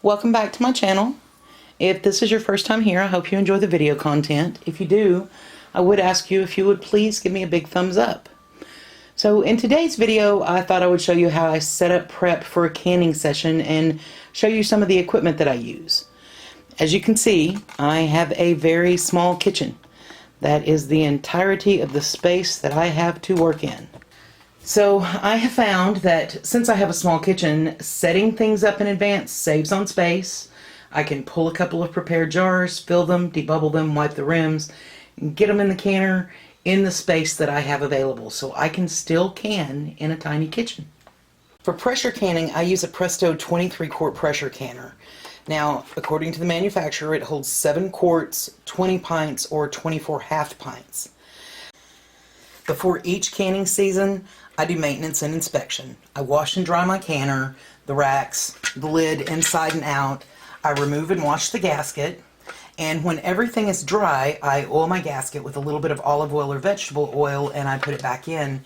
Welcome back to my channel. If this is your first time here, I hope you enjoy the video content. If you do, I would ask you if you would please give me a big thumbs up. So in today's video, I thought I would show you how I set up prep for a canning session and show you some of the equipment that I use. As you can see, I have a very small kitchen. That is the entirety of the space that I have to work in. So I have found that since I have a small kitchen, setting things up in advance saves on space. I can pull a couple of prepared jars, fill them, debubble them, wipe the rims, and get them in the canner in the space that I have available, so I can still can in a tiny kitchen. For pressure canning, I use a Presto 23-quart pressure canner. Now, according to the manufacturer, it holds 7 quarts, 20 pints, or 24 half pints. Before each canning season, I do maintenance and inspection. I wash and dry my canner, the racks, the lid inside and out. I remove and wash the gasket, and when everything is dry, I oil my gasket with a little bit of olive oil or vegetable oil, and I put it back in.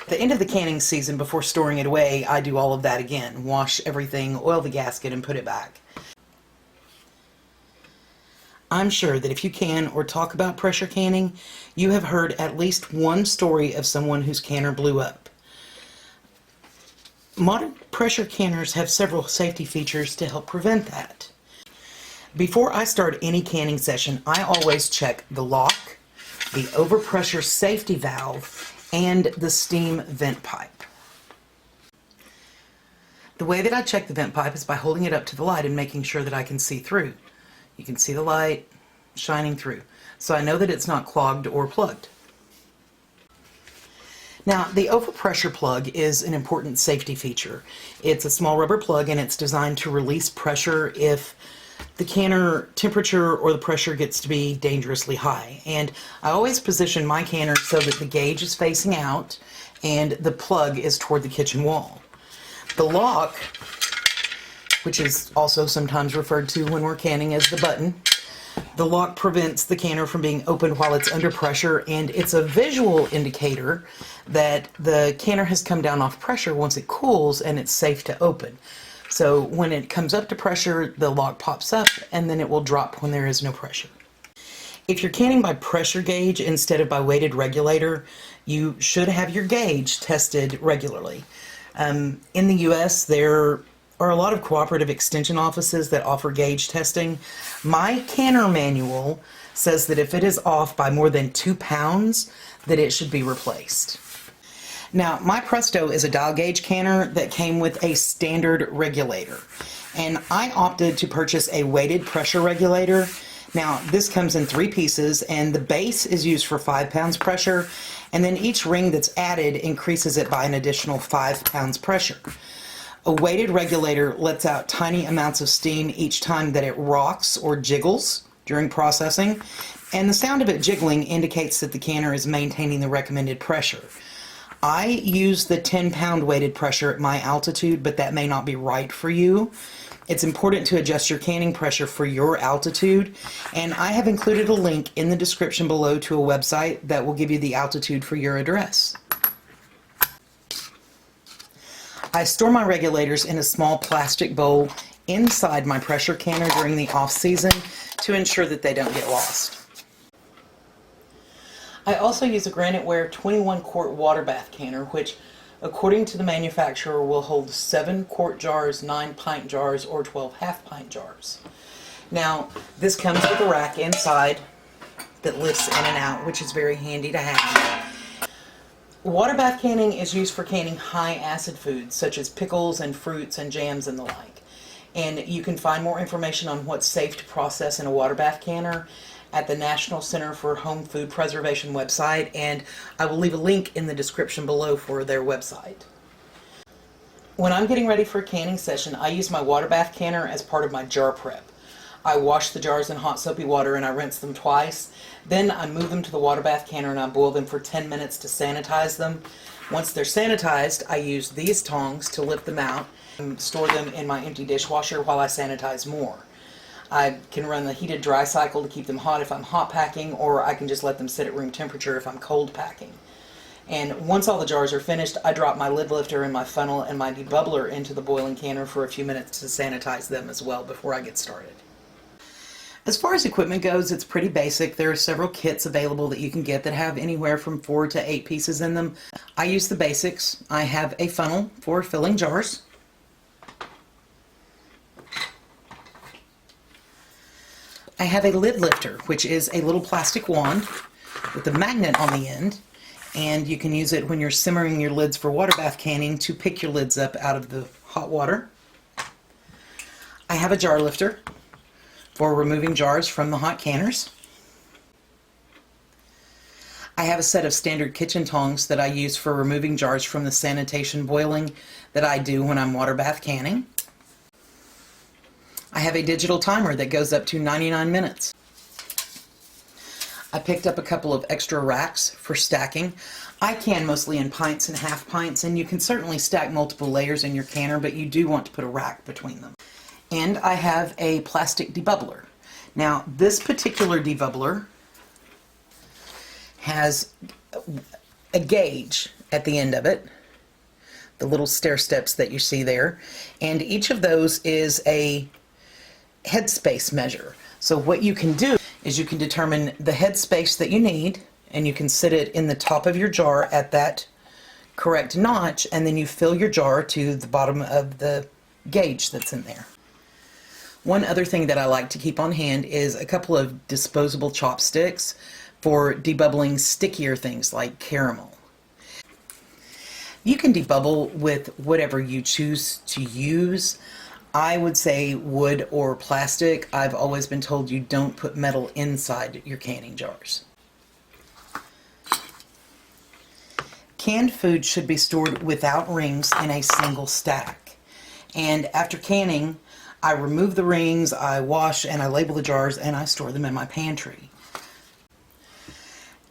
At the end of the canning season, before storing it away, I do all of that again. Wash everything, oil the gasket, and put it back. I'm sure that if you can or talk about pressure canning, you have heard at least one story of someone whose canner blew up. Modern pressure canners have several safety features to help prevent that. Before I start any canning session, I always check the lock, the overpressure safety valve, and the steam vent pipe. The way that I check the vent pipe is by holding it up to the light and making sure that I can see through. You can see the light shining through, so I know that it's not clogged or plugged. Now, the overpressure plug is an important safety feature. It's a small rubber plug, and it's designed to release pressure if the canner temperature or the pressure gets to be dangerously high. And I always position my canner so that the gauge is facing out and the plug is toward the kitchen wall. The lock, which is also sometimes referred to when we're canning as the button. The lock prevents the canner from being opened while it's under pressure, and it's a visual indicator that the canner has come down off pressure once it cools and it's safe to open. So when it comes up to pressure, the lock pops up and then it will drop when there is no pressure. If you're canning by pressure gauge instead of by weighted regulator, you should have your gauge tested regularly. In the US, there are a lot of cooperative extension offices that offer gauge testing. My canner manual says that if it is off by more than 2 pounds, that it should be replaced. Now, my Presto is a dial gauge canner that came with a standard regulator, and I opted to purchase a weighted pressure regulator. Now, this comes in 3 pieces, and the base is used for 5 pounds pressure, and then each ring that's added increases it by an additional 5 pounds pressure. A weighted regulator lets out tiny amounts of steam each time that it rocks or jiggles during processing, and the sound of it jiggling indicates that the canner is maintaining the recommended pressure. I use the 10-pound weighted pressure at my altitude, but that may not be right for you. It's important to adjust your canning pressure for your altitude, and I have included a link in the description below to a website that will give you the altitude for your address. I store my regulators in a small plastic bowl inside my pressure canner during the off-season to ensure that they don't get lost. I also use a Graniteware 21-quart water bath canner, which, according to the manufacturer, will hold 7 quart jars, 9 pint jars, or 12 half pint jars. Now, this comes with a rack inside that lifts in and out, which is very handy to have. Water bath canning is used for canning high acid foods such as pickles and fruits and jams and the like. And you can find more information on what's safe to process in a water bath canner at the National Center for Home Food Preservation website, and I will leave a link in the description below for their website. When I'm getting ready for a canning session, I use my water bath canner as part of my jar prep. I wash the jars in hot soapy water and I rinse them twice. Then I move them to the water bath canner and I boil them for 10 minutes to sanitize them. Once they're sanitized, I use these tongs to lift them out and store them in my empty dishwasher while I sanitize more. I can run the heated dry cycle to keep them hot if I'm hot packing, or I can just let them sit at room temperature if I'm cold packing. And once all the jars are finished, I drop my lid lifter and my funnel and my debubbler into the boiling canner for a few minutes to sanitize them as well before I get started. As far as equipment goes, it's pretty basic. There are several kits available that you can get that have anywhere from 4 to 8 pieces in them. I use the basics. I have a funnel for filling jars. I have a lid lifter, which is a little plastic wand with a magnet on the end, and you can use it when you're simmering your lids for water bath canning to pick your lids up out of the hot water. I have a jar lifter for removing jars from the hot canners. I have a set of standard kitchen tongs that I use for removing jars from the sanitation boiling that I do when I'm water bath canning. I have a digital timer that goes up to 99 minutes. I picked up a couple of extra racks for stacking. I can mostly in pints and half pints, and you can certainly stack multiple layers in your canner, but you do want to put a rack between them. And I have a plastic debubbler. Now, this particular debubbler has a gauge at the end of it, the little stair steps that you see there, and each of those is a headspace measure. So what you can do is you can determine the headspace that you need, and you can sit it in the top of your jar at that correct notch, and then you fill your jar to the bottom of the gauge that's in there. One other thing that I like to keep on hand is a couple of disposable chopsticks for debubbling stickier things like caramel. You can debubble with whatever you choose to use. I would say wood or plastic. I've always been told you don't put metal inside your canning jars. Canned food should be stored without rings in a single stack. And after canning, I remove the rings, I wash and I label the jars, and I store them in my pantry.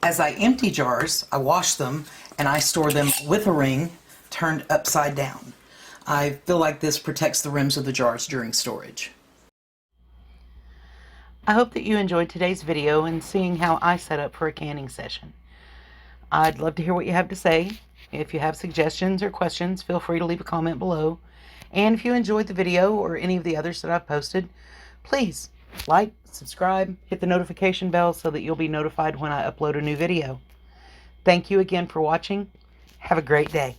As I empty jars, I wash them and I store them with a ring turned upside down. I feel like this protects the rims of the jars during storage. I hope that you enjoyed today's video and seeing how I set up for a canning session. I'd love to hear what you have to say. If you have suggestions or questions, feel free to leave a comment below. And if you enjoyed the video or any of the others that I've posted, please like, subscribe, hit the notification bell so that you'll be notified when I upload a new video. Thank you again for watching. Have a great day.